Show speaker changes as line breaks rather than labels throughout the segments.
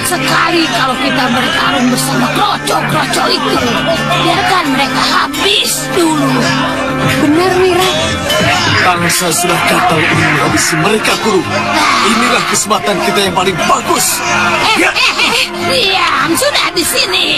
Sekali kalau kita bertarung bersama kroco-kroco itu, biarkan mereka habis dulu.
Benar, Wira.
Bangsa sudah gatal ingin menghabisi mereka, Guru. Inilah kesempatan kita yang paling bagus.
Diam, sudah di sini.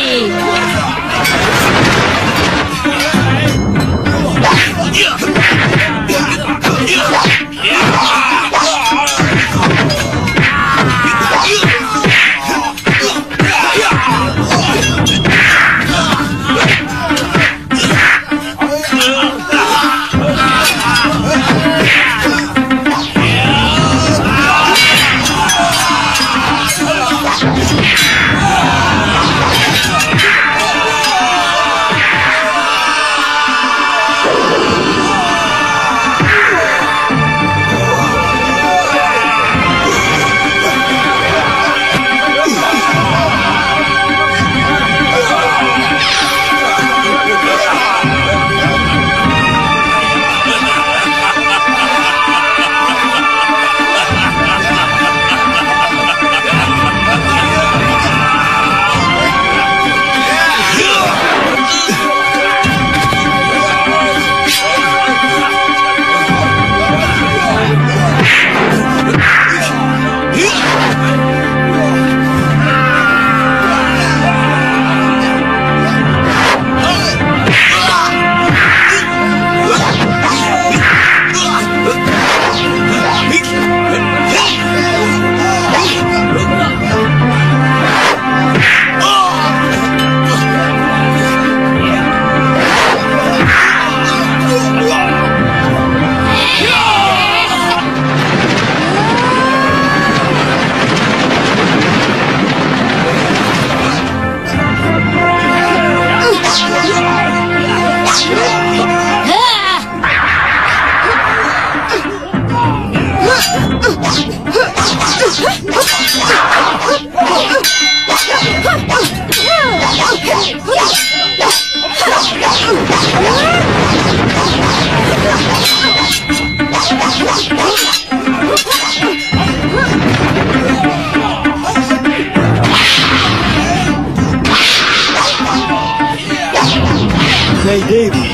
Nyai Dewi.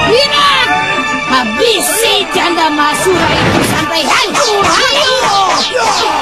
Wira! Habisi janda Masura itu sampai hancur. Ayo!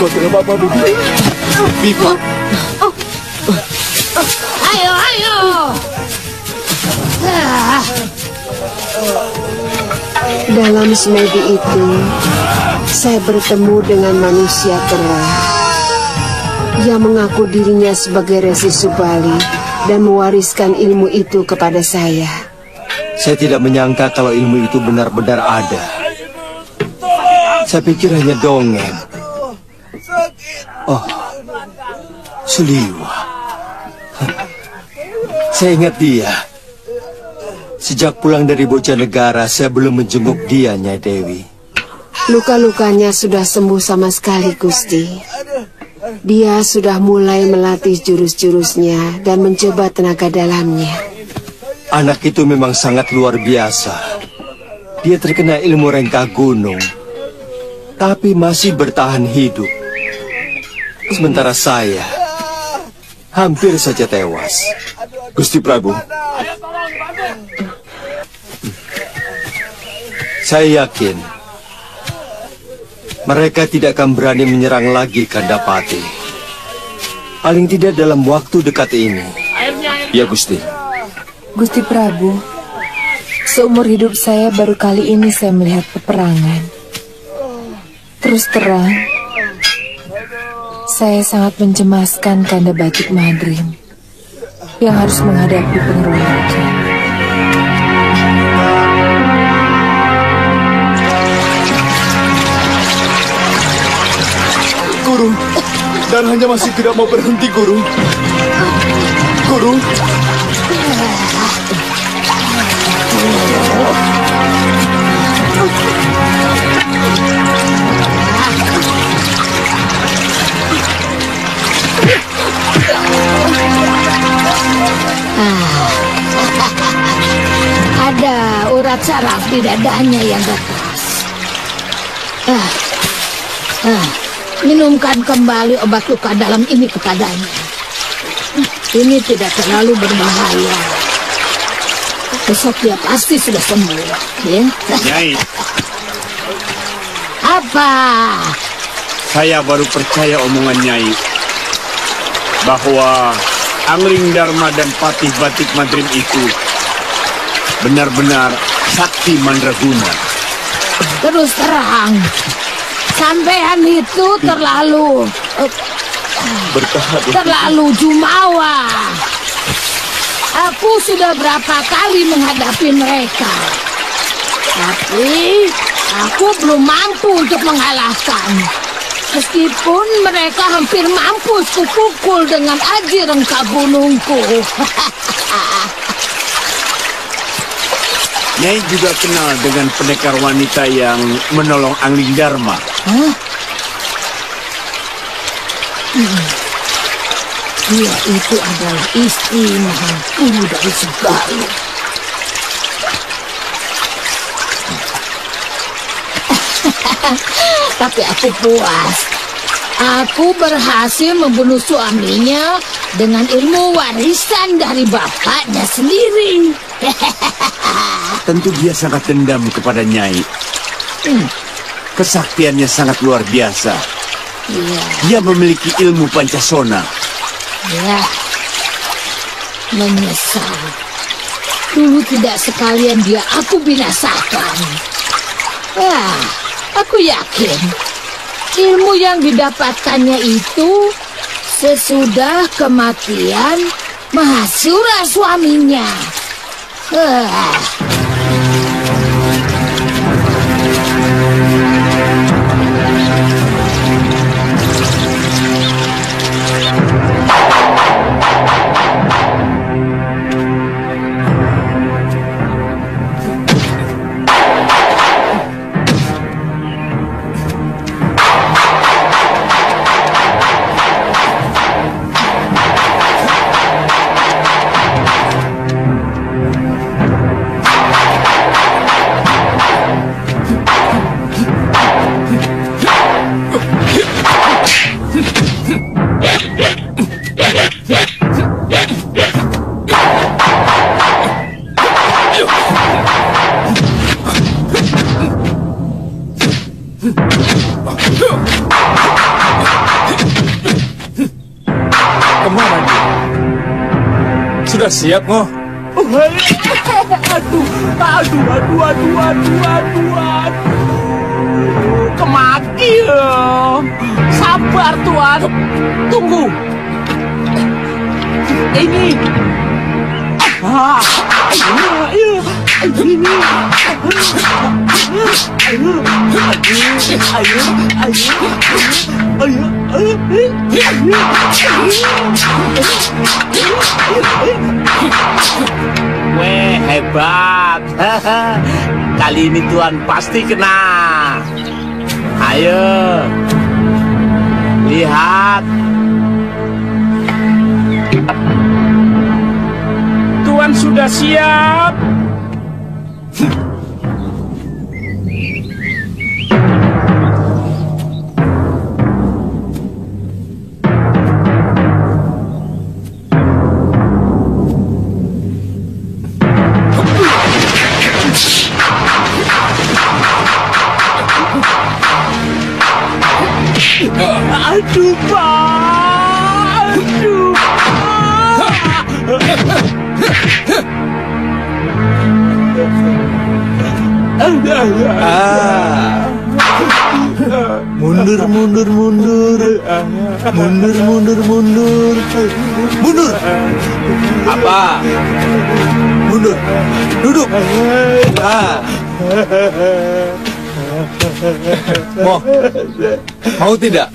Kau tidak apa-apa, Bibi? Bibi?
Ayo, ayo.
Dalam semedi itu, saya bertemu dengan manusia kera yang mengaku dirinya sebagai Resi Subali dan mewariskan ilmu itu kepada saya.
Saya tidak menyangka kalau ilmu itu benar-benar ada. Saya pikir hanya dongeng. Oh, Suliwa. Saya ingat dia. Sejak pulang dari Bojanegara, saya belum menjenguk dia, Nyai Dewi.
Luka-lukanya sudah sembuh sama sekali, Gusti. Dia sudah mulai melatih jurus-jurusnya dan mencoba tenaga dalamnya.
Anak itu memang sangat luar biasa. Dia terkena ilmu rengkah gunung, tapi masih bertahan hidup. Sementara saya hampir saja tewas.
Gusti Prabu,
saya yakin mereka tidak akan berani menyerang lagi Kandapati. Paling tidak dalam waktu dekat ini.
ya Gusti.
Gusti Prabu, seumur hidup saya baru kali ini saya melihat peperangan. Terus terang, saya sangat mencemaskan Kanda Batik Madrim yang harus menghadapi pengeroyokan.
Guru, darahnya masih tidak mau berhenti, Guru. Guru.
Ada urat saraf di dadanya yang keras. Minumkan kembali obat luka dalam ini kepadanya. Ini tidak terlalu berbahaya. Besok dia pasti sudah sembuh. Ya?
Nyai,
Apa?
saya baru percaya omongan Nyai bahwa Angling Dharma dan Patih Batik Madrim itu benar-benar sakti mandraguna.
Terus terang, sampean itu terlalu terlalu jumawa. Aku sudah berapa kali menghadapi mereka, tapi aku belum mampu untuk mengalahkan. Meskipun mereka hampir mampus kupukul dengan aji rengkah gunungku.
Nyai juga kenal dengan pendekar wanita yang menolong Angling Dharma.
Hah? Dia itu adalah istri Mahangkuru dari Sebalu. Tapi aku puas. Aku berhasil membunuh suaminya dengan ilmu warisan dari bapaknya sendiri.
Tentu dia sangat dendam kepada Nyai. Kesaktiannya sangat luar biasa.
Iya,
Dia memiliki ilmu Pancasona.
ya. Menyesal. Dulu tidak sekalian dia aku binasakan. Aku yakin ilmu yang didapatkannya itu sesudah kematian Mahasura suaminya.
Kemana dia? Sudah siap, Ngoh?
Aduh. Kemaki ya. Sabar Tuan. Tunggu. Ini. Weh, hebat. Kali ini Tuan pasti kena. Ayo. Lihat. Tuan sudah siap. Aduh, Pak. Aduh,
Mundur. Apa? Mundur. Duduk. Mau tidak?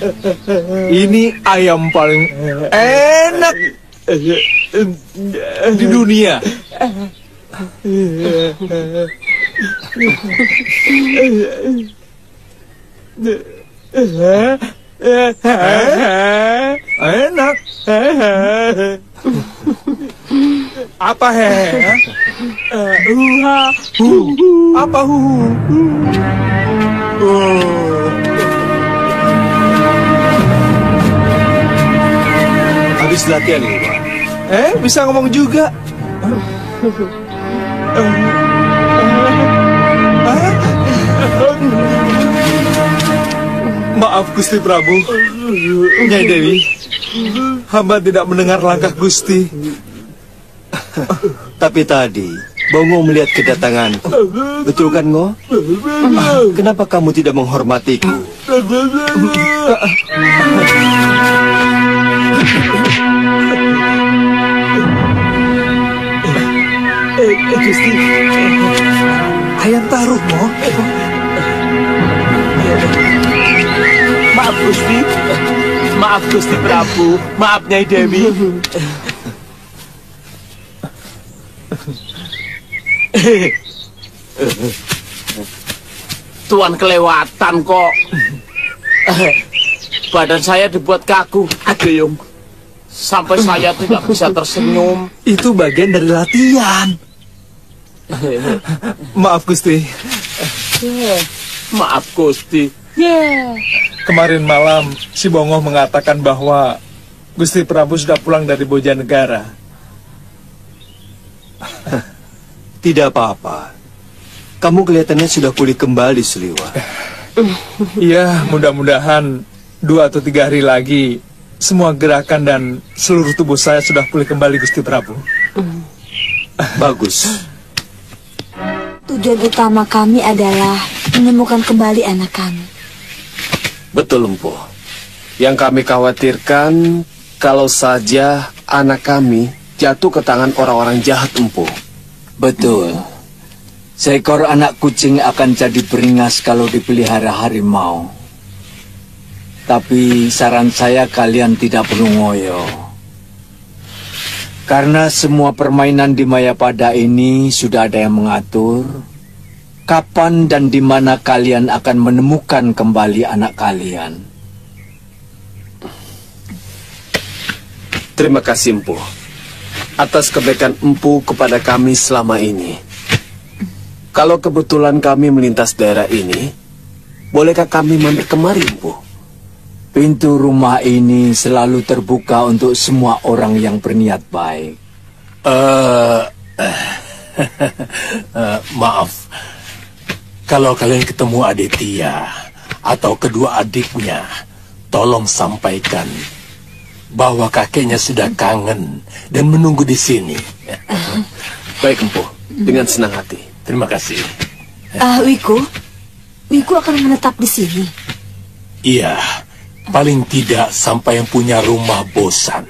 Ini ayam paling enak di dunia. Enak. Apa Apa Habis latihan ini, Pak. Bisa ngomong juga. Maaf Gusti Prabu. Nyai Dewi, hamba tidak mendengar langkah Gusti. Tapi tadi Bongo melihat kedatanganku. Betul kan, Ngo? Kenapa kamu tidak menghormatiku? Gusti, ayam taruh, Mo.
maaf Gusti. Maaf Gusti Prabu. Maaf Nyai Dewi. Tuan kelewatan kok. Badan saya dibuat kaku, Ageyung. Sampai saya tidak bisa tersenyum.
Itu bagian dari latihan. Maaf Gusti.
Maaf Gusti.
Kemarin malam si Bongo mengatakan bahwa Gusti Prabu sudah pulang dari Bojanegara. Tidak apa-apa. Kamu kelihatannya sudah pulih kembali, Suliwa. Iya, mudah-mudahan 2 atau 3 hari lagi semua gerakan dan seluruh tubuh saya sudah pulih kembali, Gusti Prabu. Bagus.
Tujuan utama kami adalah menemukan kembali anak kami.
Betul, Empu. Yang kami khawatirkan kalau saja anak kami jatuh ke tangan orang-orang jahat, Empu.
Betul. Seekor anak kucing akan jadi beringas kalau dipelihara harimau. Tapi saran saya kalian tidak perlu ngoyo. Karena semua permainan di Mayapada ini sudah ada yang mengatur kapan dan di mana kalian akan menemukan kembali anak kalian.
Terima kasih, Empu, atas kebaikan Empu kepada kami selama ini. Kalau kebetulan kami melintas daerah ini, bolehkah kami mampir kemari, Empu?
Pintu rumah ini selalu terbuka untuk semua orang yang berniat baik.
Maaf, kalau kalian ketemu Aditya atau kedua adiknya, tolong sampaikan bahwa kakeknya sudah kangen dan menunggu di sini.
Baik, Empu. Dengan senang hati.
Terima kasih.
Wiku akan menetap di sini.
Iya, paling tidak sampai yang punya rumah bosan.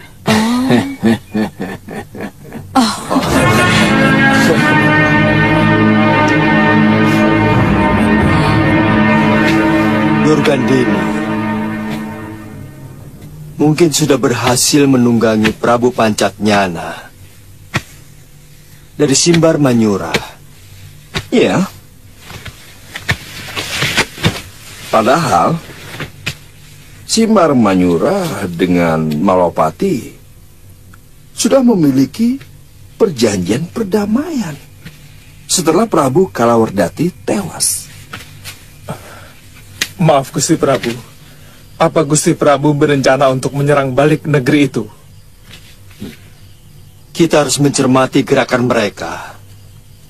Durgandini mungkin sudah berhasil menunggangi Prabu Pancatnyana dari Simbar Manyura.
Iya. Padahal Simbar Manyura dengan Malopati sudah memiliki perjanjian perdamaian setelah Prabu Kalawardhati tewas.
Maaf Gusti Prabu. Apa Gusti Prabu berencana untuk menyerang balik negeri itu?
Kita harus mencermati gerakan mereka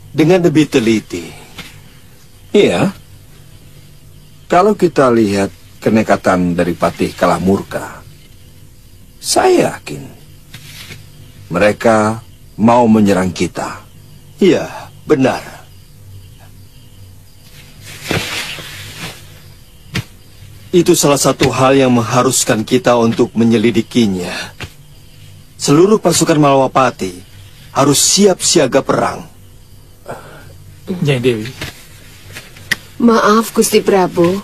dengan lebih teliti.
Iya. Kalau kita lihat kenekatan dari Patih Kalamurka, saya yakin mereka mau menyerang kita.
Iya, benar. Itu salah satu hal yang mengharuskan kita untuk menyelidikinya. Seluruh pasukan Malawapati harus siap siaga perang.
Nyai Dewi.
Maaf, Gusti Prabu.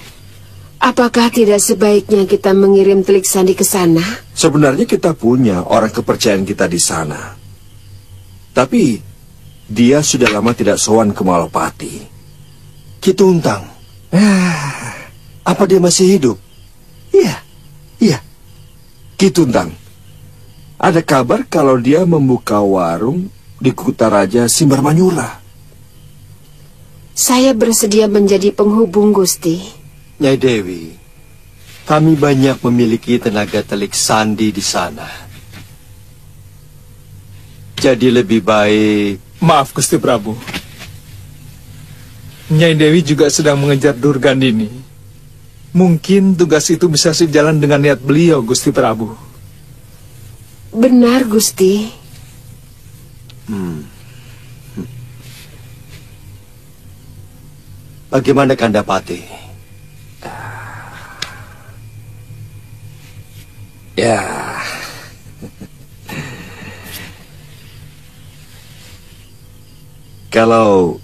Apakah tidak sebaiknya kita mengirim Telik Sandi ke sana?
Sebenarnya kita punya orang kepercayaan kita di sana. Tapi dia sudah lama tidak sowan ke Malawapati.
Ki Tuntang. Apa dia masih hidup?
Iya. Ki Tuntang. Ada kabar kalau dia membuka warung di Kutaraja Simbar Manyura.
Saya bersedia menjadi penghubung, Gusti.
Nyai Dewi, kami banyak memiliki tenaga Telik Sandi di sana. Jadi lebih baik...
Maaf Gusti Prabu. Nyai Dewi juga sedang mengejar Durgandini. Mungkin tugas itu bisa sejalan dengan niat beliau, Gusti Prabu.
Benar, Gusti.
Bagaimana Kandapati?
Ya. Kalau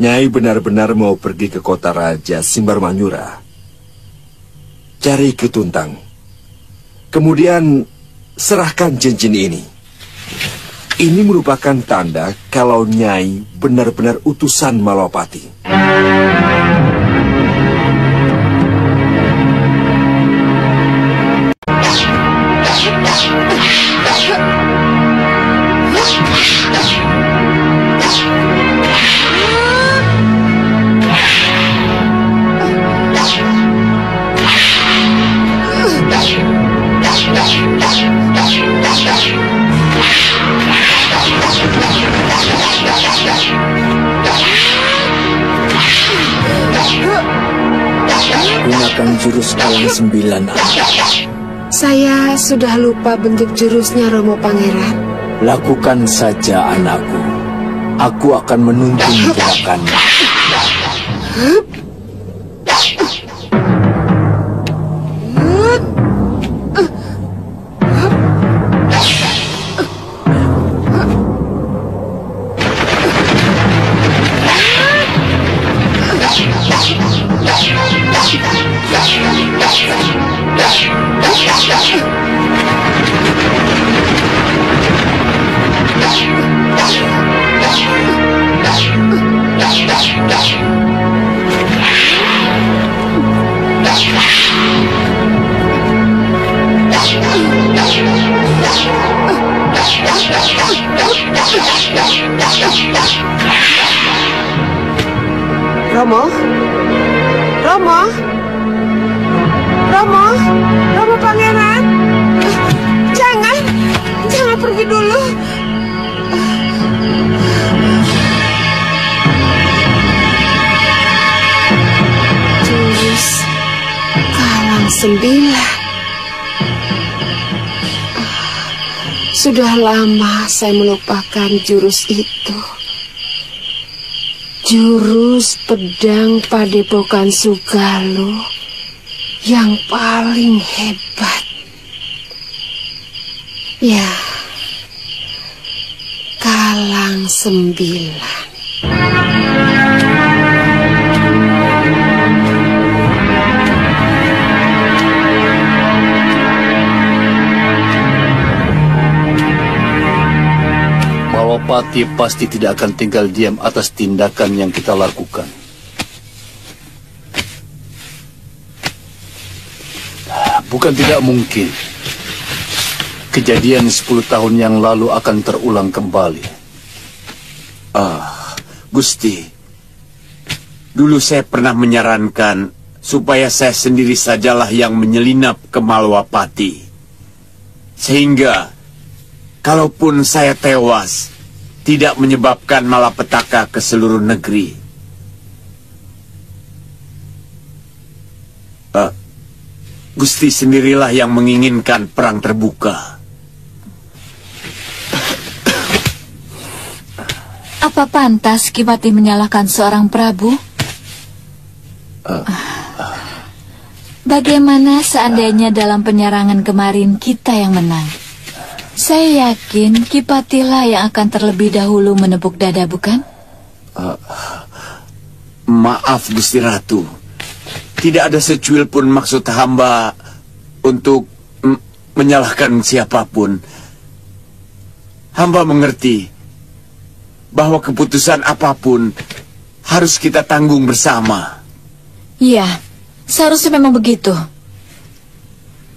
Nyai benar-benar mau pergi ke kota Raja Simbar Manyura, cari Ki Tuntang. Kemudian serahkan cincin ini. Ini merupakan tanda kalau Nyai benar-benar utusan Malawapati.
Gunakan jurus Kalang 9.
Saya sudah lupa bentuk jurusnya, Romo Pangeran.
Lakukan saja, anakku. Aku akan menuntun gerakanmu.
Romo Pangeran, jangan pergi dulu. Jurus Kalang 9. Sudah lama saya melupakan jurus itu. Jurus pedang Padepokan Sugaluh yang paling hebat. Ya, Kalang 9.
Malwapati pasti tidak akan tinggal diam atas tindakan yang kita lakukan. Bukan tidak mungkin kejadian 10 tahun yang lalu akan terulang kembali.
Gusti, dulu saya pernah menyarankan supaya saya sendiri sajalah yang menyelinap ke Malwapati. Sehingga, kalaupun saya tewas, tidak menyebabkan malapetaka ke seluruh negeri. Gusti sendirilah yang menginginkan perang terbuka.
Apa pantas Kipati menyalahkan seorang Prabu? Bagaimana seandainya dalam penyerangan kemarin kita yang menang? Saya yakin Kipatilah yang akan terlebih dahulu menepuk dada, bukan?
Maaf Gusti Ratu, tidak ada secuil pun maksud hamba untuk menyalahkan siapapun. Hamba mengerti bahwa keputusan apapun harus kita tanggung bersama.
Iya, seharusnya memang begitu.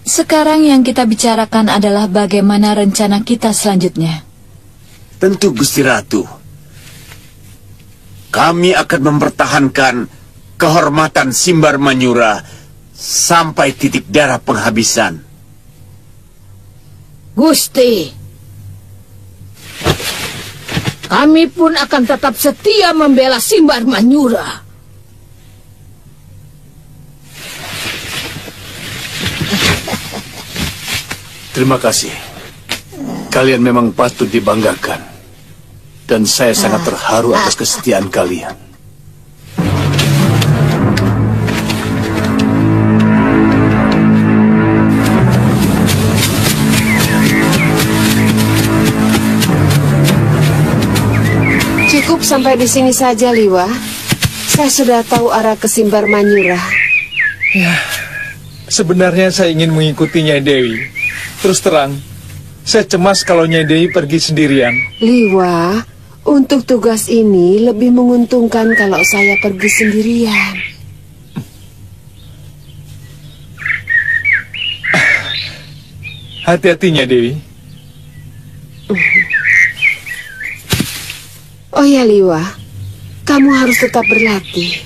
Sekarang yang kita bicarakan adalah bagaimana rencana kita selanjutnya.
Tentu Gusti Ratu, kami akan mempertahankan kehormatan Simbar Manyura sampai titik darah penghabisan.
Gusti, kami pun akan tetap setia membela Simbar Manyura.
Terima kasih. Kalian memang patut dibanggakan. Dan saya sangat terharu atas kesetiaan kalian.
Cukup sampai di sini saja, Liwa. Saya sudah tahu arah ke Simbar Manyura.
Ya, sebenarnya saya ingin mengikuti Nyai Dewi. Terus terang, saya cemas kalau Nyai Dewi pergi sendirian.
Liwa, untuk tugas ini lebih menguntungkan kalau saya pergi sendirian.
Hati-hati Nyai Dewi.
Oh ya Liwa, kamu harus tetap berlatih.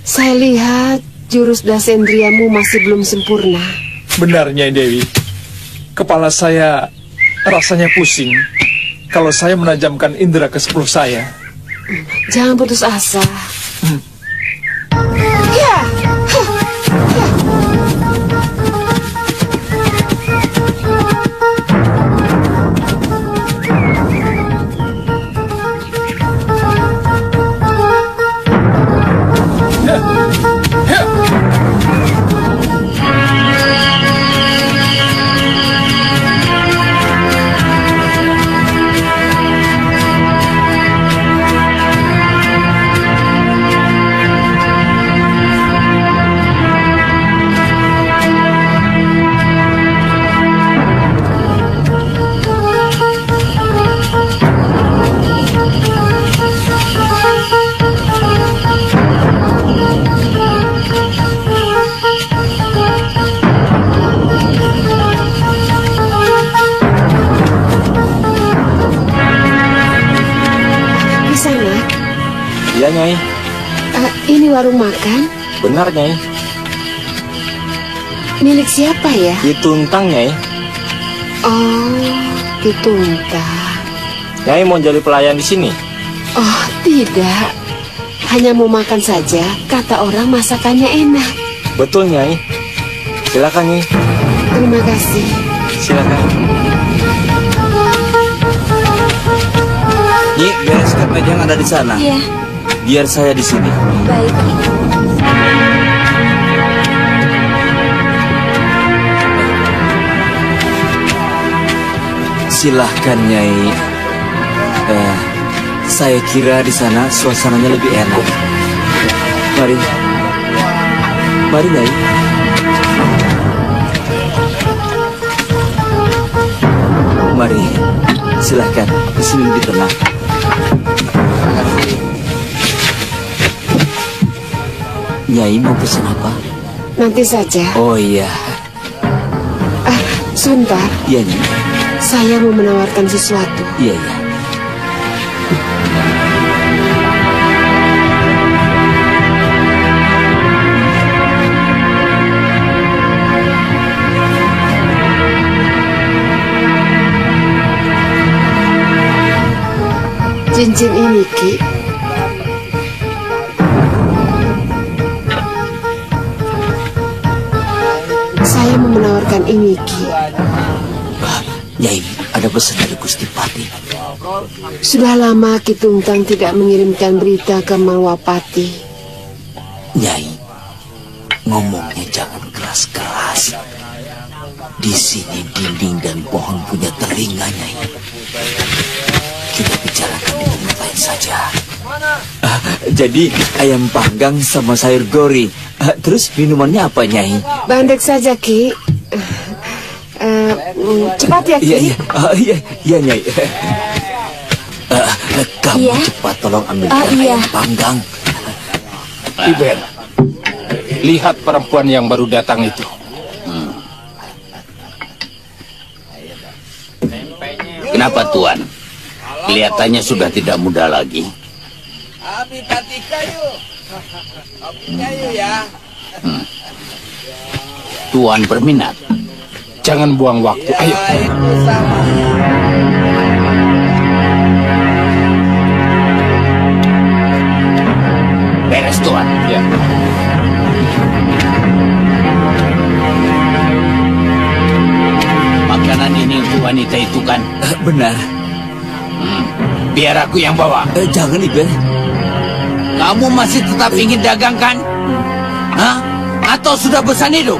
Saya lihat jurus dasendriamu masih belum sempurna.
Benar Nyai Dewi. Kepala saya rasanya pusing kalau saya menajamkan indera ke-10 saya.
Jangan putus asa. Ya.
Iya, Nyai.
Ini warung makan?
Benar, Nyai.
Milik siapa ya?
Ki Tuntang, Nyai.
Oh, Ki Tuntang.
Nyai mau jadi pelayan di sini?
Oh, tidak. Hanya mau makan saja. Kata orang masakannya enak.
Betul, Nyai. Silakan, Nyai.
Terima kasih.
Silakan.
angkat meja yang ada di sana.
Iya.
Biar saya di sini.
Baik.
Silahkan, Nyai. Saya kira di sana suasananya lebih enak. Mari. Mari, Nyai. Mari. Silahkan. Di sini lebih tenang. Nyai mau pesan apa?
Nanti saja.
Oh iya.
Sebentar.
Iya, Nyai.
Saya mau menawarkan sesuatu.
Iya, iya.
Cincin ini, Ki. Saya mau menawarkan ini, Ki.
Nyai, ada pesan dari Gusti Pati.
Sudah lama Ki Tungtang tidak mengirimkan berita ke Malwapati.
Nyai, ngomongnya jangan keras-keras. Di sini dinding dan pohon punya telinga, Nyai. Kita bicarakan di tempat lain saja. Jadi ayam panggang sama sayur gori. Terus minumannya apa, Nyai?
Bandek saja, Ki. Cepat ya, Ki.
Iya, Nyai. Kamu cepat tolong ambilkan ayam panggang.
Iben, lihat perempuan yang baru datang itu.
Kenapa, Tuan? Kelihatannya sudah tidak muda lagi. Tuan berminat?
Jangan buang waktu, ayo.
Beres, Tuan.
Ya.
Makanan ini untuk wanita itu kan?
Benar.
Biar aku yang bawa.
Jangan, Iben.
Kamu masih tetap ingin dagang kan? Hah? Atau sudah bosan hidup?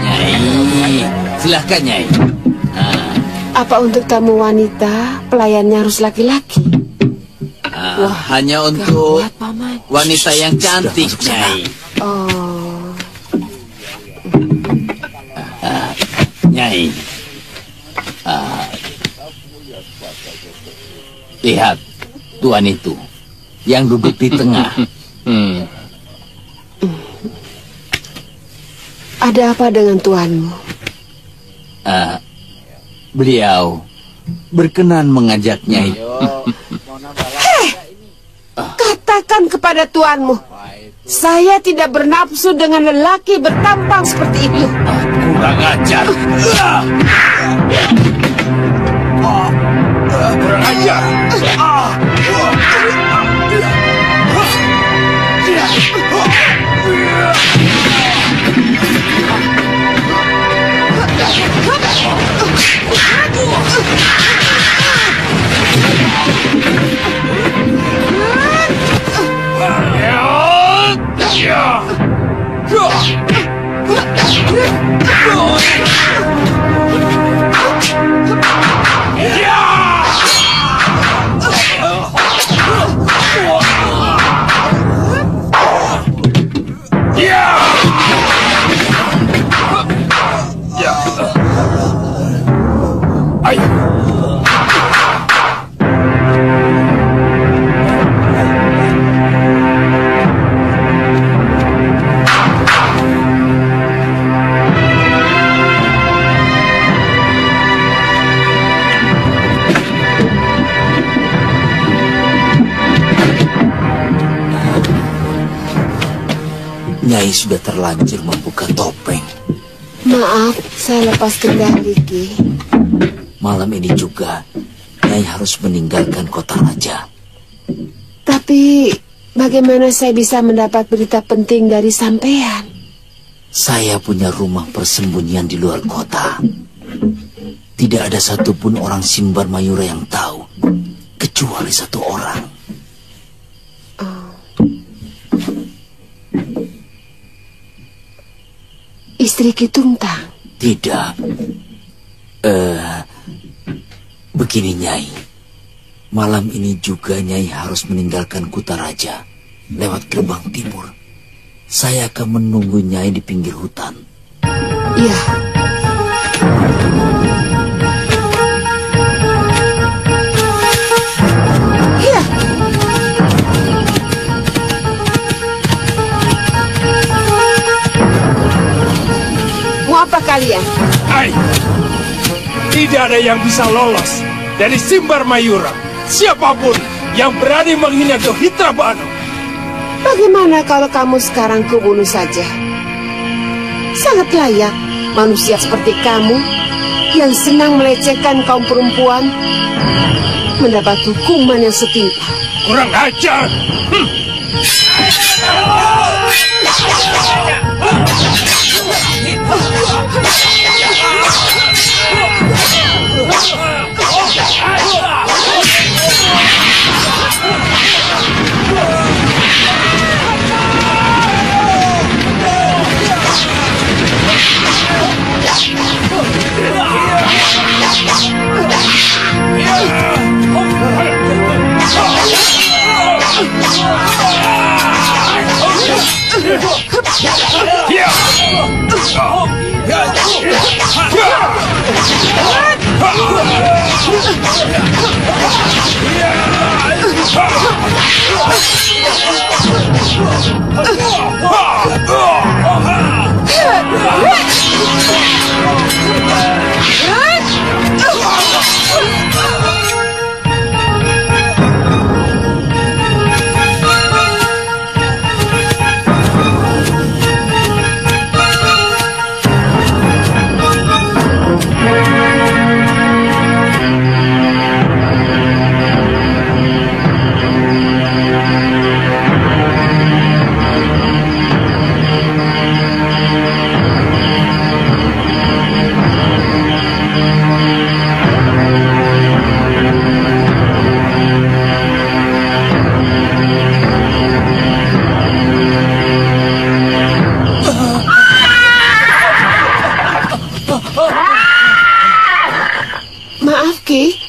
Nyai, silahkan, Nyai.
Apa untuk tamu wanita, pelayannya harus laki-laki?
Wah, hanya untuk wanita yang cantik, Nyai.
Oh.
Nyai. Lihat, Tuan itu yang duduk di tengah.
Ada apa dengan tuanmu?
Beliau berkenan mengajak Nyai.
Hei, katakan kepada tuanmu, saya tidak bernafsu dengan lelaki bertampang seperti itu.
Kurang ajar. Kurang ajar.
Nyai sudah terlanjur membuka topeng.
Maaf, saya lepas kendali, Ki.
Malam ini juga, Nyai harus meninggalkan kota raja.
Tapi Bagaimana saya bisa mendapat berita penting dari sampean?
Saya punya rumah persembunyian di luar kota. Tidak ada satupun orang Simbar Mayura yang tahu, kecuali satu orang.
Istri Ki Tungtang?
Tidak. Begini Nyai. Malam ini juga Nyai harus meninggalkan Kutaraja lewat gerbang timur. Saya akan menunggu Nyai di pinggir hutan.
Iya. Iya. Mau apa kalian?
Hai, tidak ada yang bisa lolos dari Simbar Mayura. Siapapun yang berani menghina Dohitra Banu.
Bagaimana kalau kamu sekarang kubunuh saja? Sangat layak manusia seperti kamu yang senang melecehkan kaum perempuan mendapat hukuman yang setimpal.
Kurang ajar.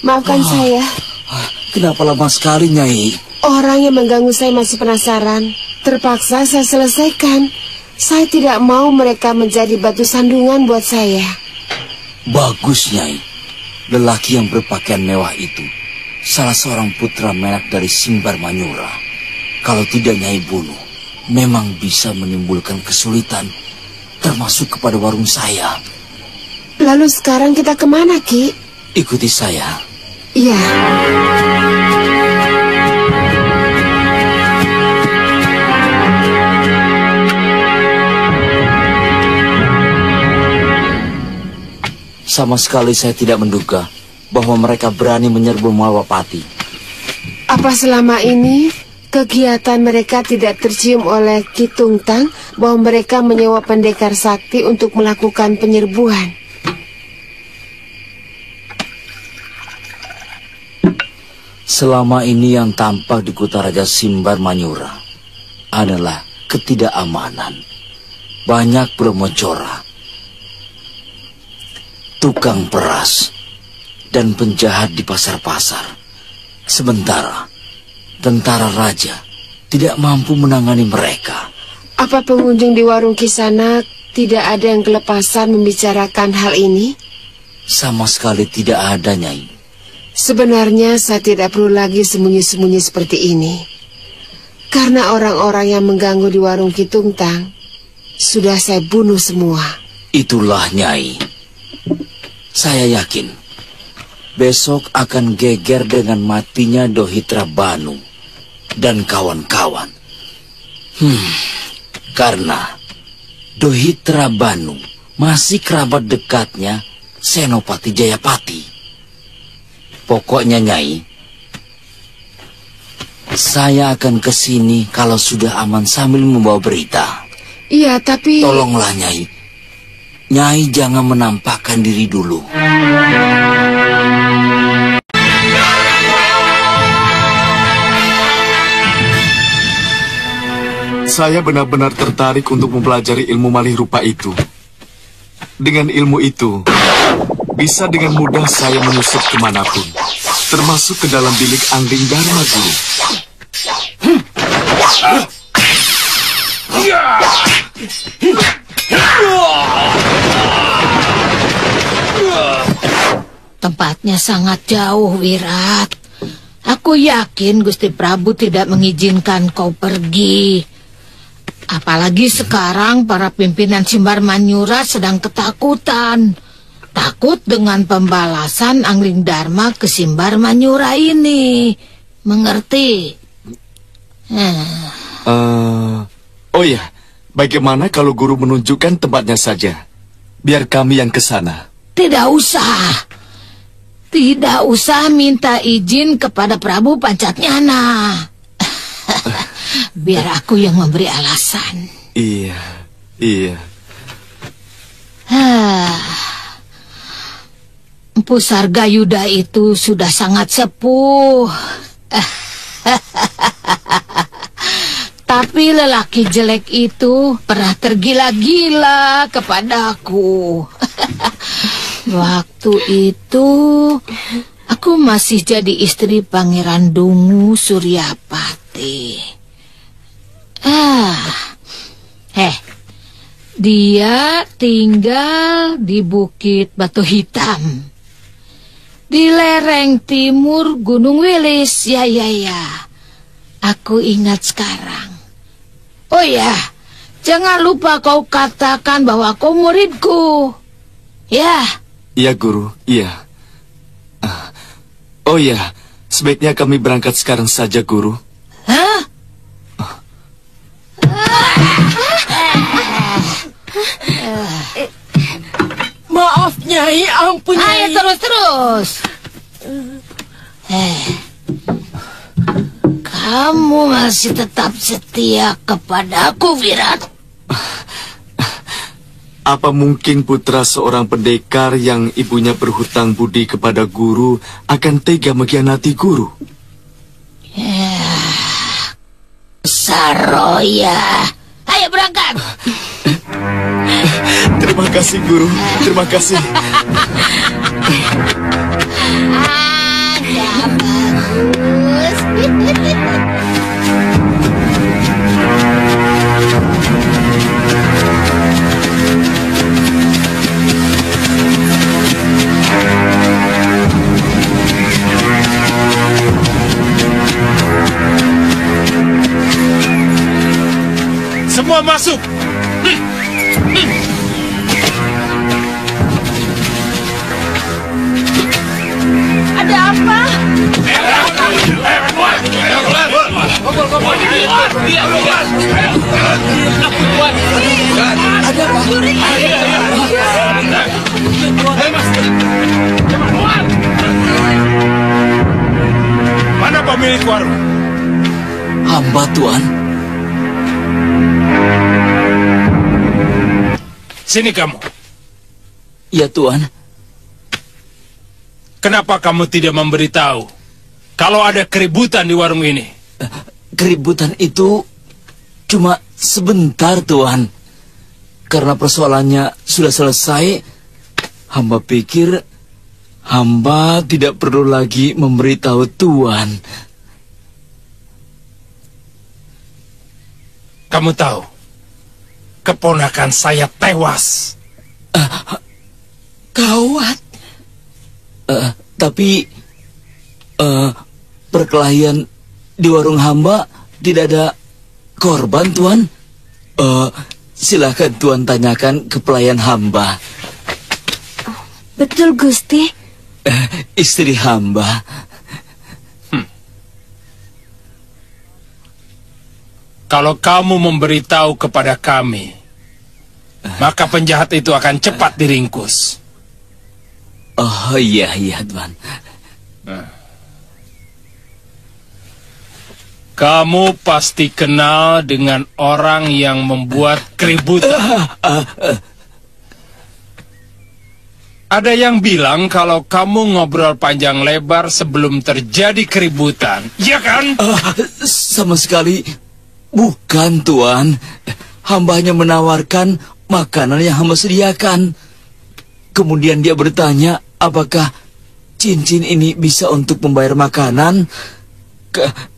Maafkan saya.
Kenapa lama sekali, Nyai?
Orang yang mengganggu saya masih penasaran. Terpaksa saya selesaikan. Saya tidak mau mereka menjadi batu sandungan buat saya.
Bagus, Nyai. Lelaki yang berpakaian mewah itu salah seorang putra menak dari Simbar Mayura. Kalau tidak Nyai bunuh, memang bisa menimbulkan kesulitan, termasuk kepada warung saya.
Lalu sekarang kita kemana, Ki?
Ikuti saya.
Iya.
Sama sekali saya tidak menduga bahwa mereka berani menyerbu Malwapati.
Apa selama ini kegiatan mereka tidak tercium oleh Ki Tungtang bahwa mereka menyewa pendekar sakti untuk melakukan penyerbuan?
Selama ini yang tampak di Kutaraja Simbar Mayura adalah ketidakamanan. Banyak bromocora, tukang peras, dan penjahat di pasar-pasar. Sementara tentara raja tidak mampu menangani mereka.
Apa pengunjung di warung Kisanak tidak ada yang kelepasan membicarakan hal ini?
Sama sekali tidak ada, Nyai.
Sebenarnya saya tidak perlu lagi sembunyi-sembunyi seperti ini. Karena orang-orang yang mengganggu di warung Ki Tungtang sudah saya bunuh semua.
Itulah, Nyai. Saya yakin besok akan geger dengan matinya Dohitra Banu dan kawan-kawan. Karena Dohitra Banu masih kerabat dekatnya Senopati Jayapati. Pokoknya, Nyai, Saya akan ke sini kalau sudah aman sambil membawa berita.
Iya, tapi...
Tolonglah, Nyai. Nyai jangan menampakkan diri dulu.
Saya benar-benar tertarik untuk mempelajari ilmu malih rupa itu. Dengan ilmu itu, bisa dengan mudah saya menyusup kemanapun, termasuk ke dalam bilik Angling Dharma Guru.
Tempatnya sangat jauh, Wirat. Aku yakin Gusti Prabu tidak mengizinkan kau pergi. Apalagi sekarang para pimpinan Simbar Manyura sedang ketakutan. Takut dengan pembalasan Angling Dharma ke Simbar Manyura ini. Mengerti?
Oh ya, bagaimana kalau guru menunjukkan tempatnya saja? Biar kami yang ke sana.
Tidak usah. Tidak usah minta izin kepada Prabu Pancatnyana. Biar aku yang memberi alasan.
Iya.
Empu Sargayuda itu sudah sangat sepuh. Tapi lelaki jelek itu pernah tergila-gila kepadaku. Waktu itu aku masih jadi istri Pangeran Dungu Suryapati. Dia tinggal di Bukit Batu Hitam, di lereng timur Gunung Wilis. Ya. Aku ingat sekarang. Oh ya, jangan lupa kau katakan bahwa kau muridku. Ya.
Iya, Guru. Iya. Oh ya, sebaiknya kami berangkat sekarang saja, Guru.
Hah?
Maaf, Nyai. Ampun, Nyai.
Ayo terus. Kamu masih tetap setia kepadaku, Wirat?
Apa mungkin putra seorang pendekar yang ibunya berhutang budi kepada guru akan tega mengkhianati guru?
Saroya. Ayo berangkat.
Terima kasih, Guru. Terima kasih.
Bagus.
Semua masuk.
Ada apa?
Ada Mana pemilik warung?
Hamba, Tuan.
Sini kamu.
Ya, Tuan.
Kenapa kamu tidak memberitahu kalau ada keributan di warung ini?
Keributan itu cuma sebentar, Tuan. Karena persoalannya sudah selesai, hamba pikir hamba tidak perlu lagi memberitahu Tuan.
Kamu tahu, keponakan saya tewas.
Gawat. Tapi perkelahian di warung hamba tidak ada korban, Tuan. Silakan Tuan tanyakan ke pelayan hamba.
Betul, Gusti.
Istri hamba.
Kalau kamu memberitahu kepada kami, maka penjahat itu akan cepat diringkus.
Oh iya, Tuan.
Kamu pasti kenal dengan orang yang membuat keributan. Ada yang bilang kalau kamu ngobrol panjang lebar sebelum terjadi keributan, ya kan?
Sama sekali bukan, Tuan. Hamba hanya menawarkan makanan yang hamba sediakan. Kemudian dia bertanya apakah cincin ini bisa untuk membayar makanan.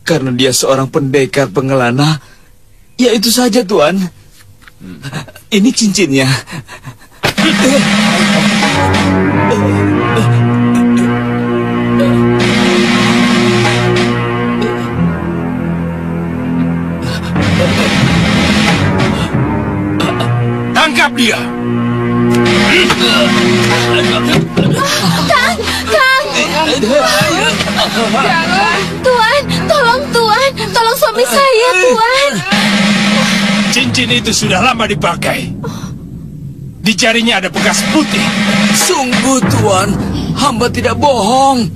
Karena dia seorang pendekar pengelana. Ya itu saja, Tuan. Ini cincinnya.
Tangkap dia.
Kang! Tuan, tolong suami saya, Tuan.
Cincin itu sudah lama dipakai. Di jarinya ada bekas putih.
Sungguh, Tuan, hamba tidak bohong.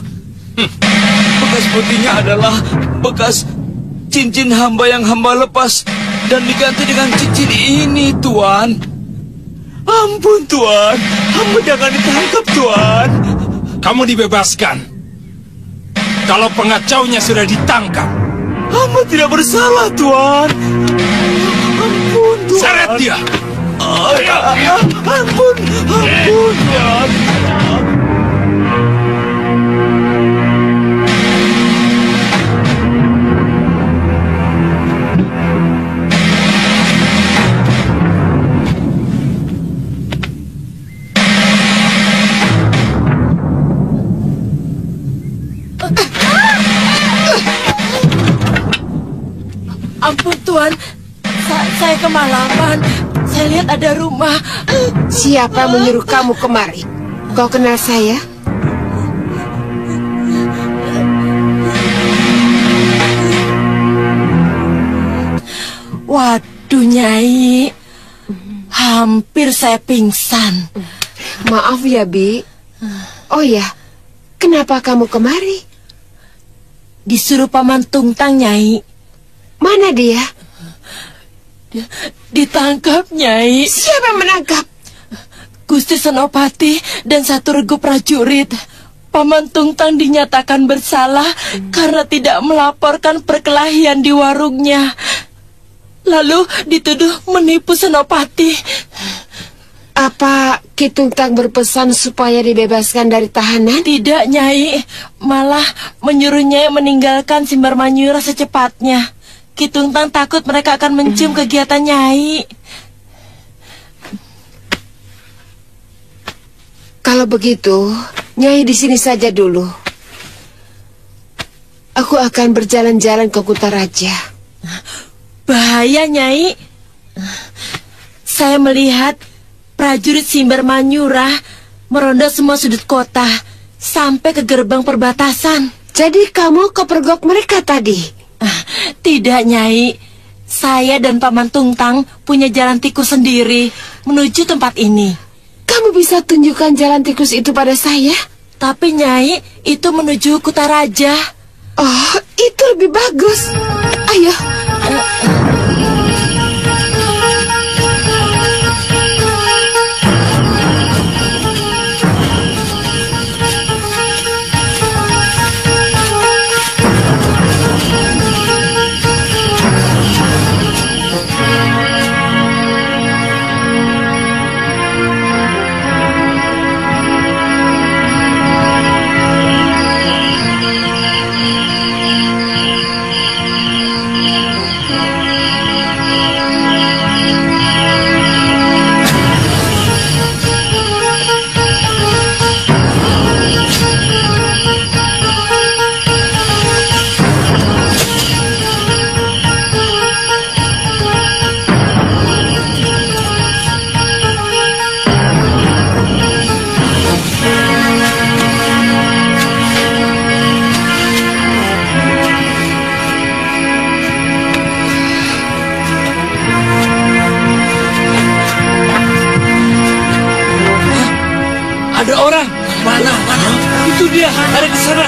Bekas putihnya adalah bekas cincin hamba yang hamba lepas dan diganti dengan cincin ini, Tuan. Ampun, Tuan, hamba jangan ditangkap, Tuan.
Kamu dibebaskan. Kalau pengacaunya sudah ditangkap.
Hamba tidak bersalah, Tuan. Ampun, Tuan.
Seret dia.
Ampun, Tuan.
Ampun, Tuan. Saya kemalaman. Saya lihat ada rumah.
Siapa menyuruh kamu kemari? Kau kenal saya?
Waduh, Nyai. Hampir saya pingsan.
Maaf ya, Bi. Oh ya, kenapa kamu kemari?
Disuruh Paman Tungtang, Nyai.
Mana dia?
Ditangkap, Nyai.
Siapa menangkap?
Gusti Senopati dan satu regu prajurit. Paman Tungtang dinyatakan bersalah karena tidak melaporkan perkelahian di warungnya. Lalu dituduh menipu Senopati.
Apa Ki Tungtang berpesan supaya dibebaskan dari tahanan?
Tidak, Nyai. Malah menyuruh Nyai meninggalkan Simbar Manyura secepatnya. Ki Tungtang takut mereka akan mencium kegiatan Nyai.
Kalau begitu, Nyai di sini saja dulu. Aku akan berjalan-jalan ke Kutaraja.
Bahaya, Nyai. Saya melihat prajurit Simbar Manyura meronda semua sudut kota sampai ke gerbang perbatasan.
Jadi kamu kepergok mereka tadi?
Tidak, Nyai. Saya dan Paman Tungtang punya jalan tikus sendiri menuju tempat ini.
Kamu bisa tunjukkan jalan tikus itu pada saya?
Tapi, Nyai, itu menuju Kutaraja.
Oh, itu lebih bagus. Ayo.
Ada orang. Mana? Itu dia. Ada di sana.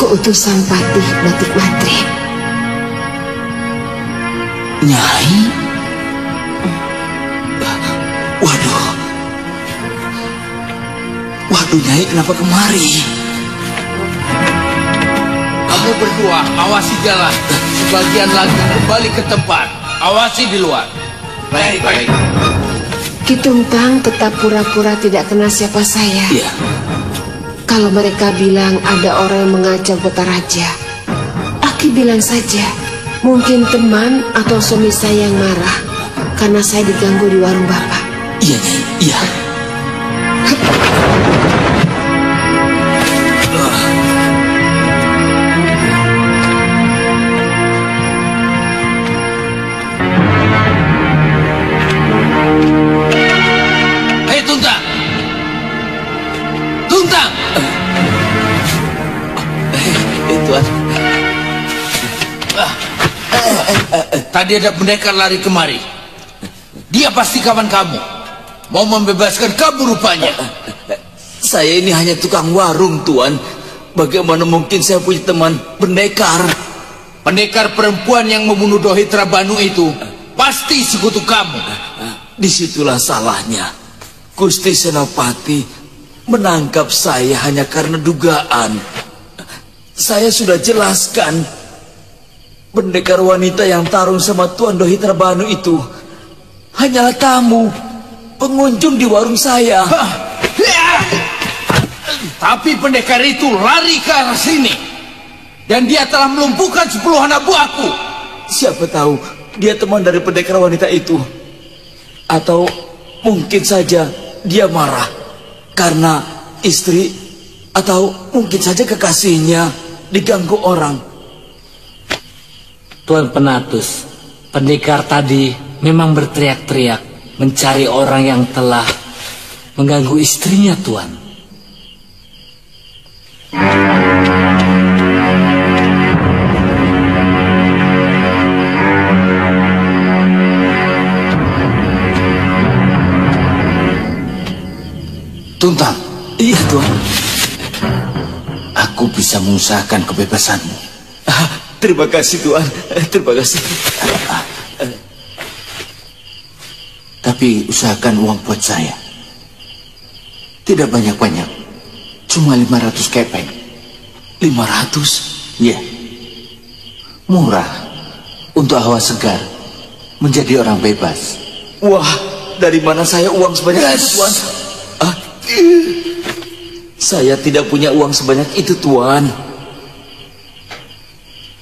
Utusan Patih Datuk Mantri.
Nyai? Waduh. Waduh, Nyai kenapa kemari?
Kamu berdua awasi jalan. Sebagian lagi kembali ke tempat. Awasi di luar. Baik.
Kitungtang tetap pura-pura tidak kenal siapa saya.
Iya.
Kalau mereka bilang ada orang yang mengajak Potaraja, Aki bilang saja, mungkin teman atau suami saya yang marah karena saya diganggu di warung Bapak.
Iya, Nyai, iya.
Hei, Tuntang! Tuntang!
Tuan.
Tadi ada pendekar lari kemari. Dia pasti kawan kamu. Mau membebaskan kamu rupanya.
Saya ini hanya tukang warung, Tuan. Bagaimana mungkin saya punya teman pendekar?
Pendekar perempuan yang membunuh Dohitra Banu itu pasti sekutu kamu.
Disitulah salahnya. Gusti Senopati menangkap saya hanya karena dugaan. Saya sudah jelaskan, pendekar wanita yang tarung sama Tuan Dohitra Banu itu hanyalah tamu, pengunjung di warung saya.
Tapi pendekar itu lari ke arah sini, dan dia telah melumpuhkan 10 anak buahku.
Siapa tahu dia teman dari pendekar wanita itu, atau mungkin saja dia marah karena istri, atau mungkin saja kekasihnya diganggu orang.
Tuan Penatus, pendekar tadi memang berteriak-teriak mencari orang yang telah mengganggu istrinya, Tuan.
Tuntang.
Iya, Tuan.
Aku bisa mengusahakan kebebasanmu.
Terima kasih, Tuan. Terima kasih.
Tapi usahakan uang buat saya. Tidak banyak-banyak. Cuma 500 kepeng.
500?
Ya. Murah. Untuk hawa segar. Menjadi orang bebas.
Wah, dari mana saya uang sebanyak itu, Tuan? Saya tidak punya uang sebanyak itu, Tuan.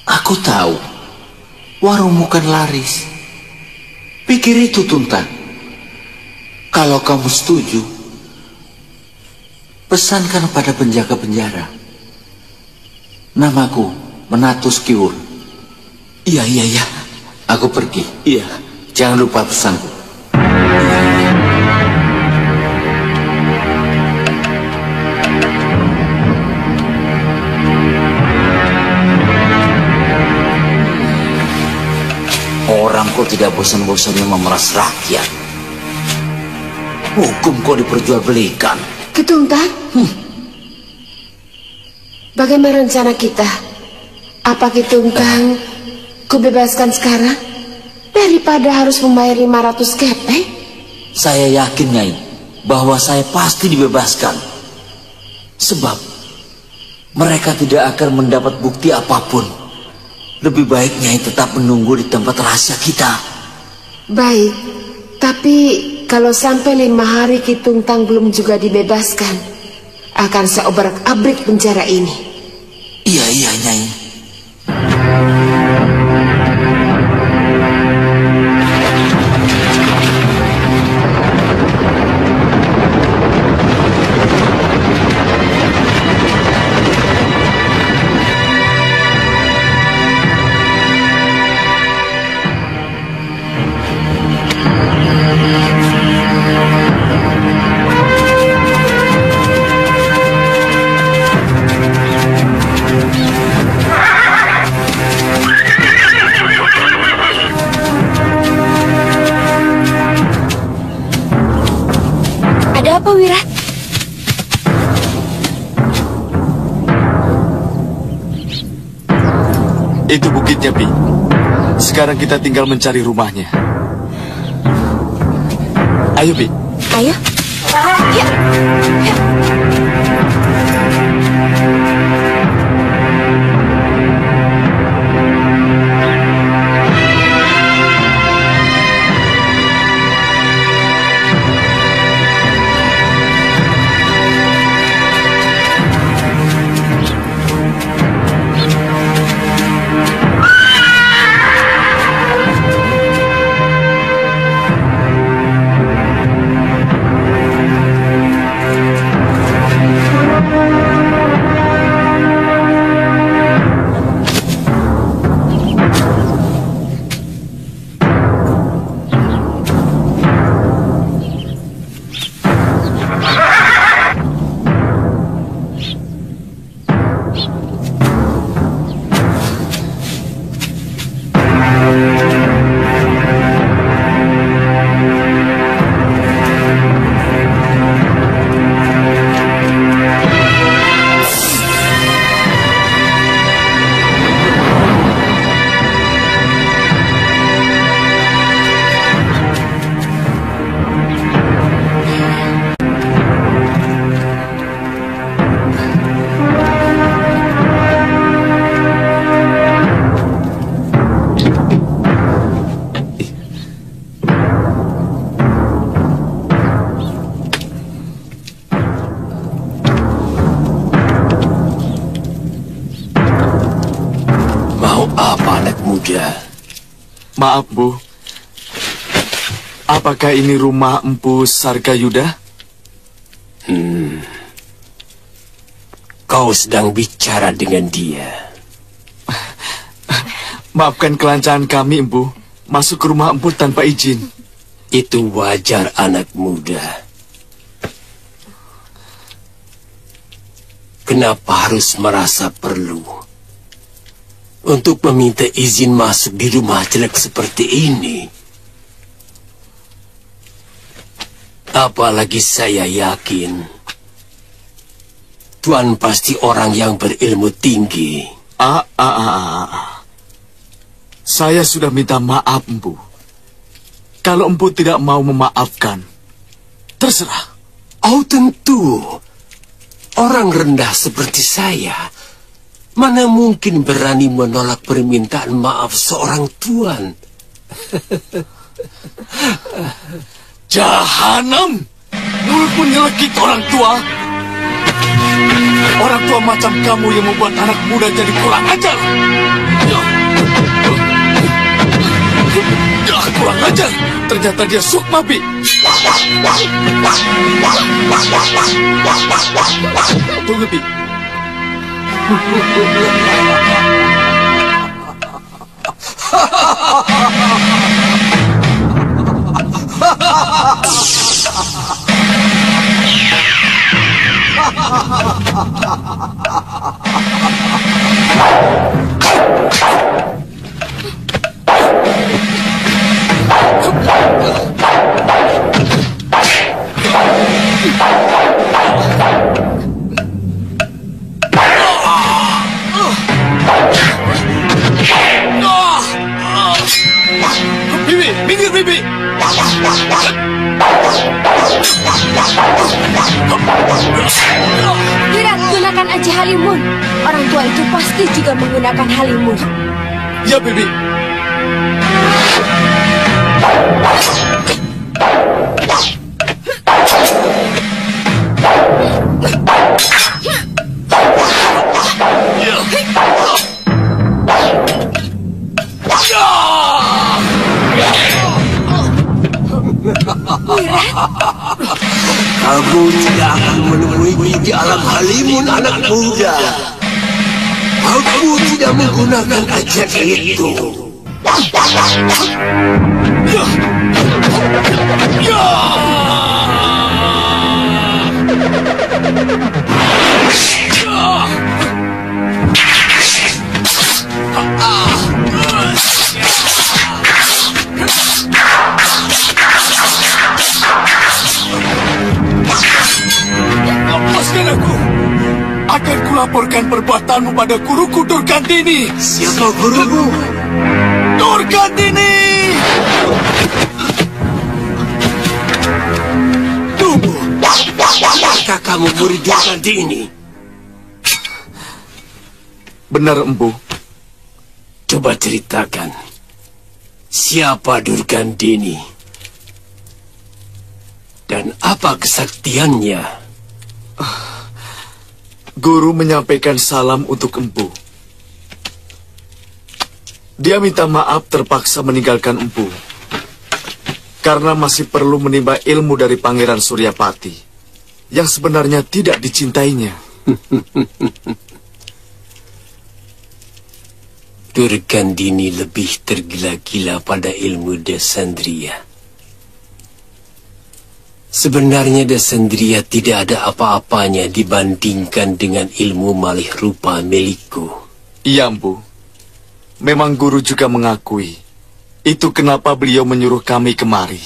Aku tahu. Warungmu kan laris. Pikir itu, Tuntang. Kalau kamu setuju, pesankan pada penjaga penjara. Namaku Menatus Kiwul.
Iya.
Aku pergi.
Iya.
Jangan lupa pesanku.
Orang kok tidak bosan-bosannya memeras rakyat. Hukum kok diperjualbelikan.
Kitungtang? Bagaimana rencana kita? Apa Kitungtang kubebaskan sekarang daripada harus membayar 500 kepeng?
Saya yakin, Nyai, bahwa saya pasti dibebaskan. Sebab mereka tidak akan mendapat bukti apapun. Lebih baik Nyai tetap menunggu di tempat rahasia kita.
Baik, tapi kalau sampai 5 hari Kitungtang belum juga dibebaskan, akan seobrak-abrik penjara ini.
Iya, Nyai.
Itu bukitnya, Pi. Sekarang kita tinggal mencari rumahnya. Ayo, Pi.
Ayo. Ya. Ya.
Maaf, Bu. Apakah ini rumah Empu Sargayuda?
Kau sedang bicara dengan dia.
Maafkan kelancaran kami, Empu. Masuk ke rumah Empu tanpa izin.
Itu wajar, anak muda. Kenapa harus merasa perlu untuk meminta izin masuk di rumah jelek seperti ini? Apalagi saya yakin Tuan pasti orang yang berilmu tinggi.
Saya sudah minta maaf, Empu. Kalau Empu tidak mau memaafkan, terserah.
Oh, tentu. Orang rendah seperti saya mana mungkin berani menolak permintaan maaf seorang tuan?
Jahanam! Mulutmu nyelekit orang tua. Orang tua macam kamu yang membuat anak muda jadi kurang ajar. Kurang ajar. Ternyata dia sukma, Bi. Tunggu, Bi. Bibi, minggir, Bibi.
Wira, gunakan aja Halimun. Orang tua itu pasti juga menggunakan Halimun.
Ya, Bibi.
di alam Halimun anak muda. Aku tidak menggunakan ajian itu.
Lepaskan aku. Akan kulaporkan perbuatanmu pada guruku Durgandini.
Siapa gurumu?
Durgandini!
Tunggu. Apakah kamu murid Durgandini?
Benar, Empu.
Coba ceritakan. Siapa Durgandini? Dan apa kesaktiannya?
Guru menyampaikan salam untuk Empu. Dia minta maaf terpaksa meninggalkan Empu karena masih perlu menimba ilmu dari Pangeran Suryapati yang sebenarnya tidak dicintainya.
Durgandini lebih tergila-gila pada ilmu Desandria. Sebenarnya Desandria tidak ada apa-apanya dibandingkan dengan ilmu malih rupa milikku.
Iya, Empu. Memang guru juga mengakui. Itu kenapa beliau menyuruh kami kemari.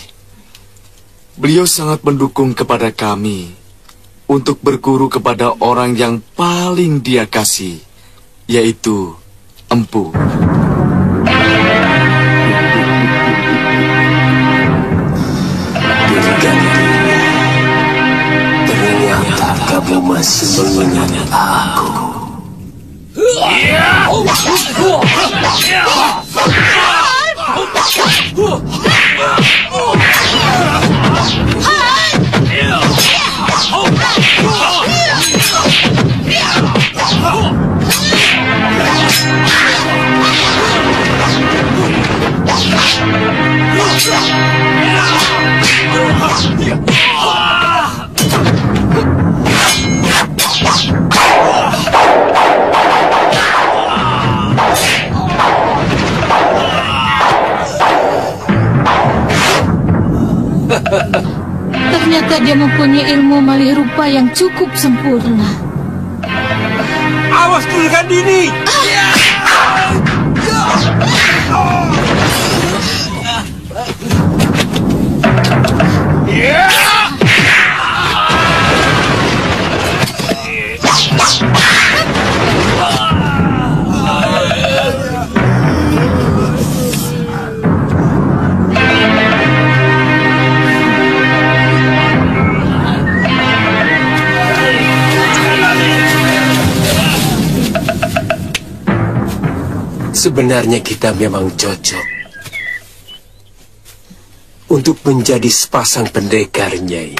Beliau sangat mendukung kepada kami untuk berguru kepada orang yang paling dia kasih, yaitu Empu.
Ternyata kamu masih mengingat aku.
Ternyata dia mempunyai ilmu malih rupa yang cukup sempurna.
Awas Durgandini!
Sebenarnya kita memang cocok untuk menjadi sepasang pendekar, Nyai.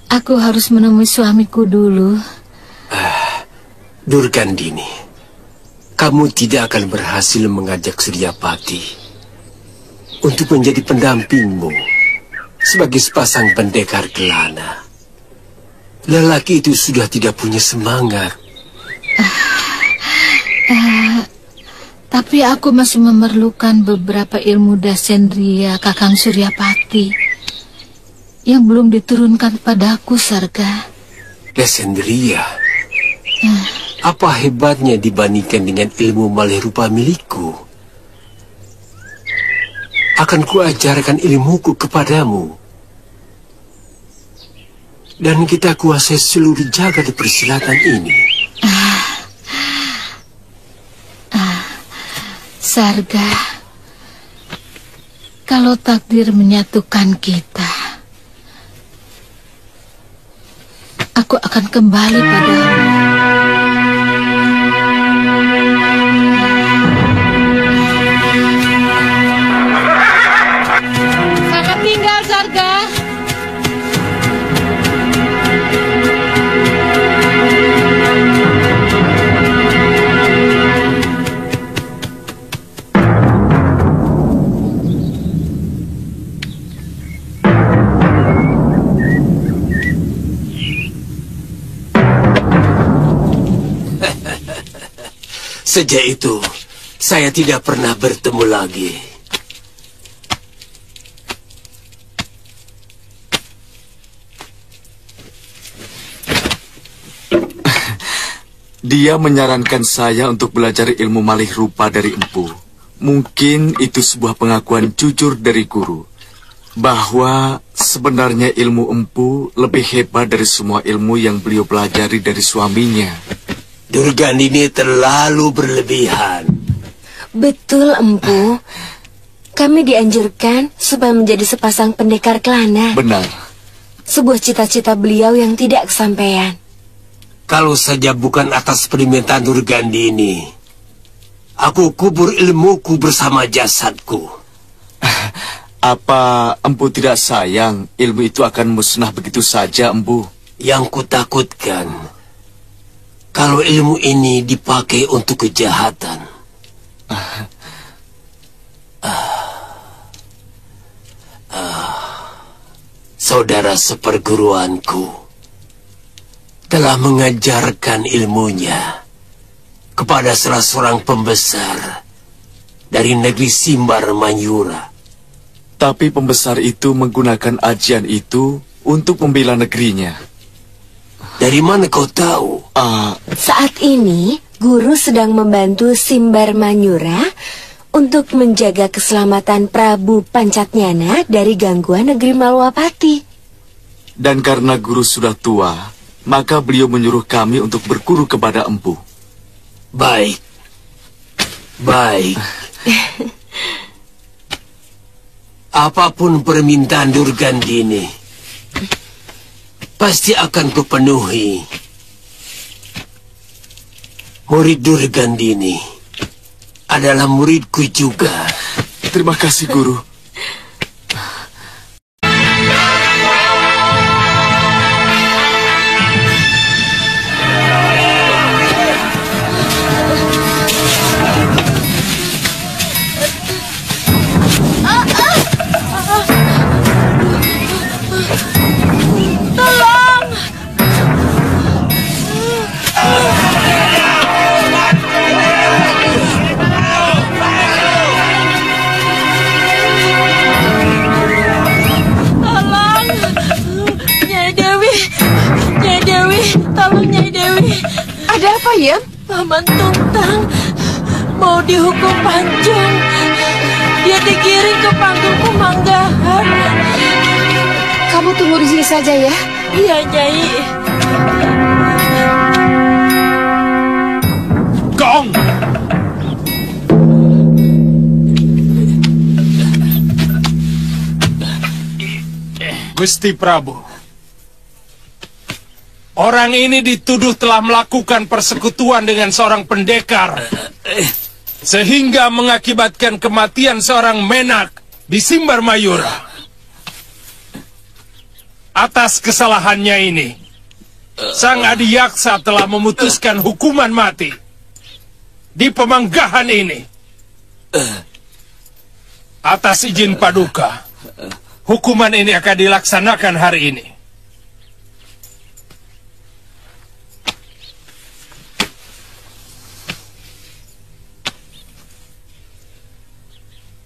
Aku harus menemui suamiku dulu.
Durgandini, kamu tidak akan berhasil mengajak Suryapati untuk menjadi pendampingmu sebagai sepasang pendekar kelana. Lelaki itu sudah tidak punya semangat.
Tapi aku masih memerlukan beberapa ilmu Desandria Kakang Suryapati yang belum diturunkan padaku, Sarga.
Desandria? Apa hebatnya dibandingkan dengan ilmu malih rupa milikku? Akan kuajarkan ilmuku kepadamu. Dan kita kuasai seluruh jagat persilatan ini.
Sarga, kalau takdir menyatukan kita, aku akan kembali padamu. Selamat tinggal, Sarga.
Sejak itu, saya tidak pernah bertemu lagi.
Dia menyarankan saya untuk belajar ilmu malih rupa dari Empu. Mungkin itu sebuah pengakuan jujur dari guru, bahwa sebenarnya ilmu Empu lebih hebat dari semua ilmu yang beliau pelajari dari suaminya.
Durgandini terlalu berlebihan.
Betul, Empu. Kami dianjurkan supaya menjadi sepasang pendekar kelana.
Benar.
Sebuah cita-cita beliau yang tidak kesampaian.
Kalau saja bukan atas permintaan Durgandini, aku kubur ilmuku bersama jasadku.
Apa Empu tidak sayang ilmu itu akan musnah begitu saja, Empu?
Yang kutakutkan, kalau ilmu ini dipakai untuk kejahatan. Saudara seperguruanku telah mengajarkan ilmunya kepada salah seorang pembesar dari negeri Simbar Manyura.
Tapi pembesar itu menggunakan ajian itu untuk membela negerinya.
Dari mana kau tahu?
Saat ini, guru sedang membantu Simbar Manyura untuk menjaga keselamatan Prabu Pancatnyana dari gangguan negeri Malwapati.
Dan karena guru sudah tua, maka beliau menyuruh kami untuk berguru kepada Empu.
Baik. Baik. Apapun permintaan Durgandini, pasti akan kupenuhi. Murid Durgandini adalah muridku juga.
Terima kasih, Guru.
Ada apa, ya? Paman Tungtang mau dihukum pancung. Dia digiring ke panggung Pemanggahan.
Kamu tunggu di sini saja ya.
Iya, Nyai.
Gong! Gusti Prabu, orang ini dituduh telah melakukan persekutuan dengan seorang pendekar, sehingga mengakibatkan kematian seorang menak di Simbar Mayura. Atas kesalahannya ini, Sang Adiyaksa telah memutuskan hukuman mati di Pemanggahan ini. Atas izin Paduka, hukuman ini akan dilaksanakan hari ini.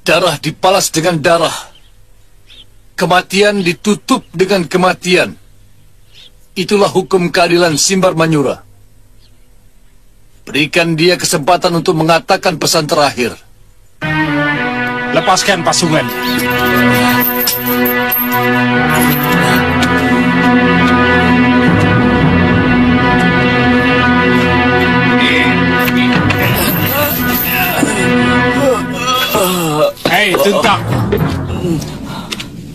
Darah dibalas dengan darah. Kematian ditutup dengan kematian. Itulah hukum keadilan Simbar Manyura. Berikan dia kesempatan untuk mengatakan pesan terakhir.
Lepaskan pasungan. Hei, Tuntang.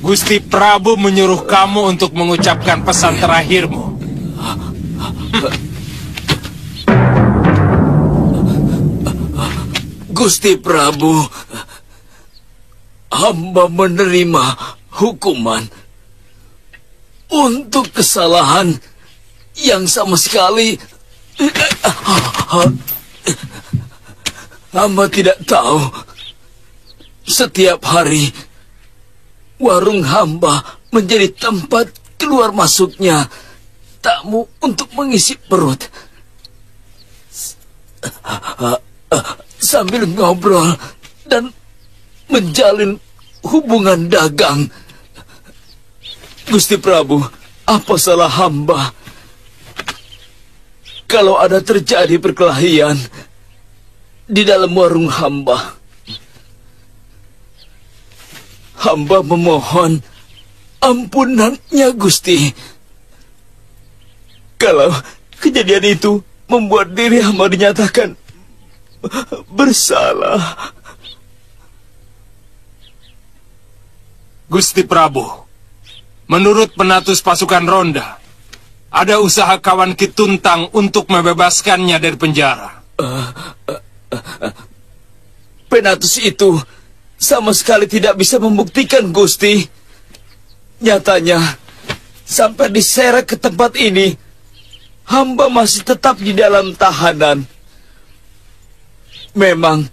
Gusti Prabu menyuruh kamu untuk mengucapkan pesan terakhirmu.
Gusti Prabu, hamba menerima hukuman untuk kesalahan yang sama sekali hamba tidak tahu. Setiap hari warung hamba menjadi tempat keluar masuknya tamu untuk mengisi perut. sambil ngobrol dan menjalin hubungan dagang. Gusti Prabu, apa salah hamba kalau ada terjadi perkelahian di dalam warung hamba? Hamba memohon ampunannya, Gusti. Kalau kejadian itu membuat diri hamba dinyatakan bersalah.
Gusti Prabu, menurut penatus pasukan ronda, ada usaha kawan Ki Tuntang untuk membebaskannya dari penjara.
Penatus itu sama sekali tidak bisa membuktikan, Gusti. Nyatanya, sampai diseret ke tempat ini, hamba masih tetap di dalam tahanan. Memang,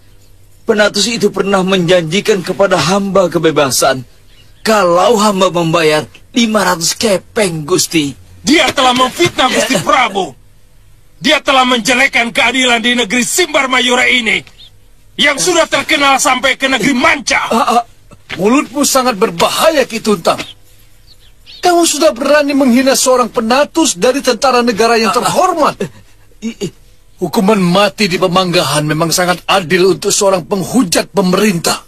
penatus itu pernah menjanjikan kepada hamba kebebasan kalau hamba membayar 500 kepeng, Gusti.
Dia telah memfitnah Gusti Prabu. Dia telah menjelekkan keadilan di negeri Simbar Mayura ini, yang sudah terkenal sampai ke negeri manca.
Mulutmu sangat berbahaya, Ki Tuntang. Kamu sudah berani menghina seorang penatus dari tentara negara yang terhormat. Hukuman mati di Pemanggahan memang sangat adil untuk seorang penghujat pemerintah.